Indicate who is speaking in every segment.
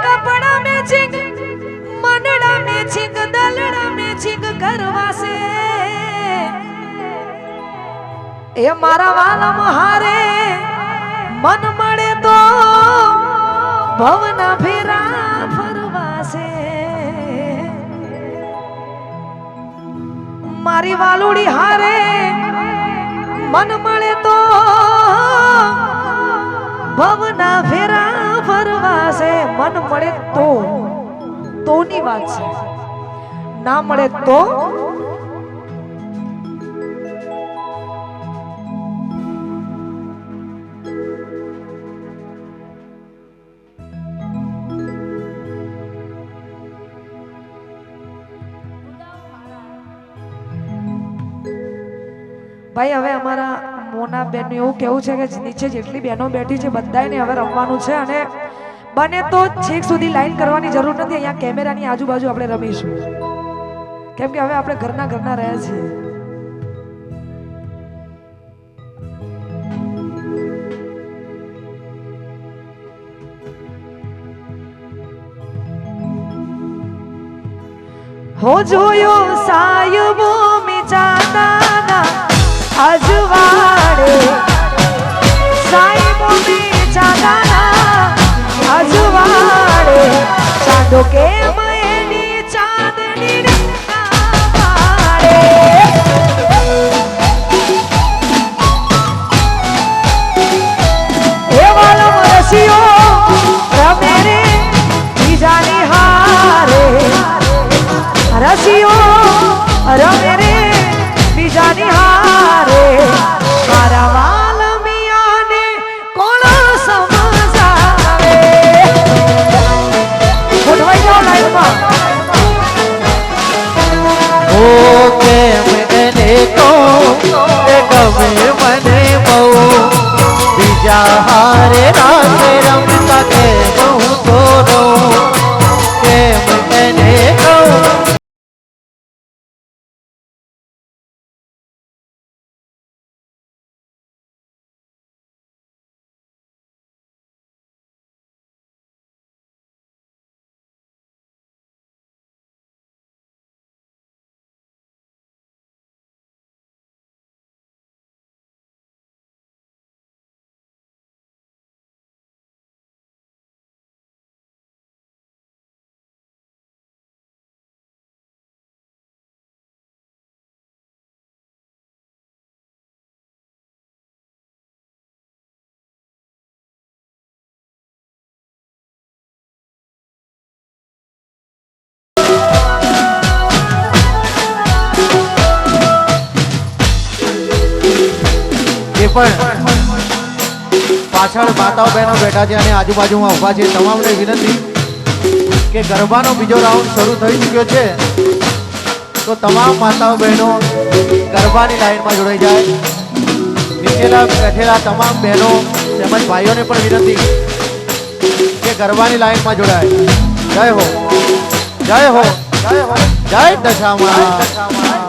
Speaker 1: कपड़ा matching, मनड़ा matching, दलड़ा matching करवा से ए मारा वाला महारे मन मळे तो भवना फेरा फरवा से मारी वालुड़ी हारे मन मळे तो भवना फेरा फरवा से मन मळे तो नी बात छे ना मळे तो भाई હવે અમારા મોના બેન એવું કેવું છે કે નીચે જેટલી બહેનો બેઠી છે બધાને હવે રમવાનું છે અને બને તો છેક સુધી લાઈન કરવાની જરૂર નથી અહીંયા કેમેરાની આજુબાજુ આપણે રમીશું કેમ કે હવે આપણે ઘરના રહ્યા છીએ हो जोयो सायबो में जाना अजवाड़े साईबो में जाना अजवाड़े चांदो के मयनी चांदनी वाड़े ए वाला रसियो रमेरे बीजानी हारे रसियो रमेरे बीजानी हारे मारा वाल मिया ने कोण समजावे उठवाई जाओ लाइन में
Speaker 2: ओ के मैंने को गमे मने मऊ बीजा हारे रात रमता के बहु तोरो के मैंने को પાછળ માતાઓ બહેનો બેઠા છે અને આજુબાજુમાં ઊભા છે તમામને વિનંતી કે ગરબાનો બીજો રાઉન્ડ શરૂ થઈ ચૂક્યો છે તો તમામ માતાઓ બહેનો ગરબાની લાઈનમાં જોડાઈ જાય નીચેલા બેઠેલા તમામ બહેનો તેમજ ભાઈઓને પણ વિનંતી કે ગરબાની લાઈનમાં જોડાય જય હો જય હો જય હો જય દશામાં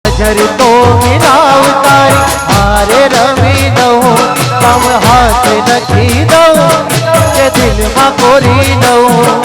Speaker 2: झरी तो मिलाव तारी मारे रमी दऊ कम हाथ नखी दऊ के दिल में कोरी दऊ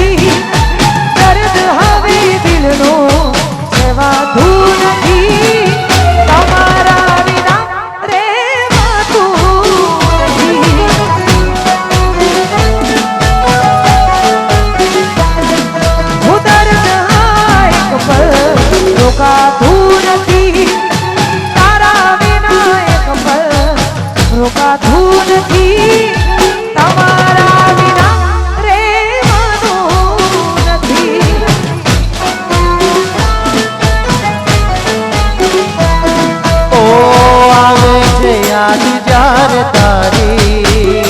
Speaker 1: નથી દર્દ હવે દિલનો સેવાતું નથી તમારા વિના રેવાતું નથી હું દર્દ એક પલ રોકાતું નથી તારા વિના એક પલ રોકાતું નથી તમારા વિના રેવાનું નથી
Speaker 2: ઓ આવે છે યાદ જ્યારે તારી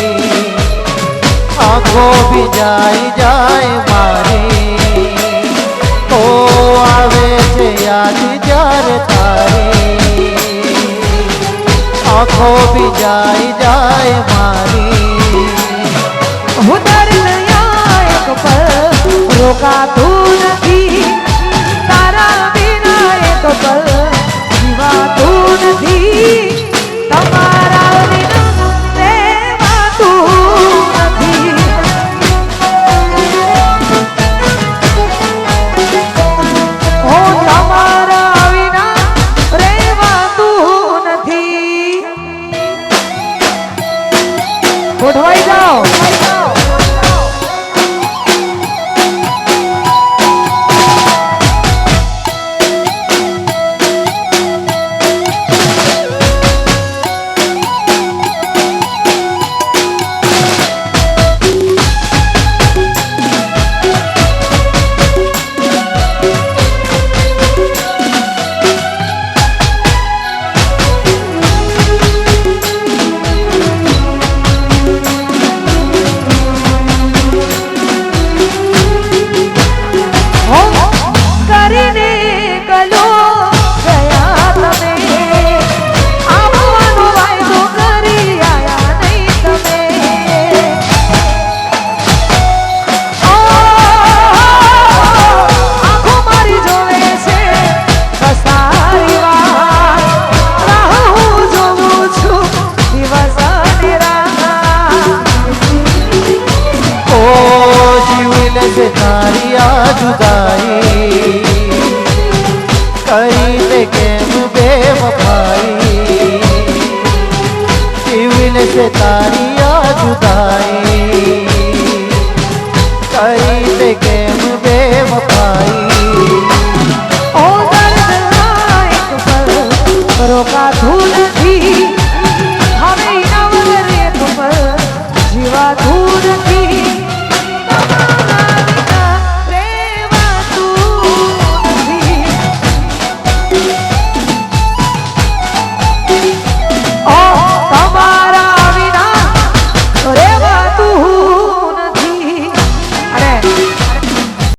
Speaker 2: આંખો ભીજાઈ જાય મારી ઓ આવે છે યાદ જ્યારે તારી આંખો ભીજાઈ જાય મારી
Speaker 1: હું દર્દ એક પલ રોકાતું નથી તારા વિના એક પલ જીવાતું નથી તમારા વિના રહેવાતું નથી ઓ તમારા વિના રહેવાતું નથી ગોઠવાઈ જાઓ કરીને ગલો ગયા તમે આવવાનો વાયદો કરી આયા નહીં તમે આંખો મારી જોવે છે કસારી વાત રાહ હું જોઉં છું દિવસ અને રાત
Speaker 2: ઓ જીવી લેશે તારી આ જુદાઈ કરી દે કેમ બેવફાઈ જીવી લેશે તારી આ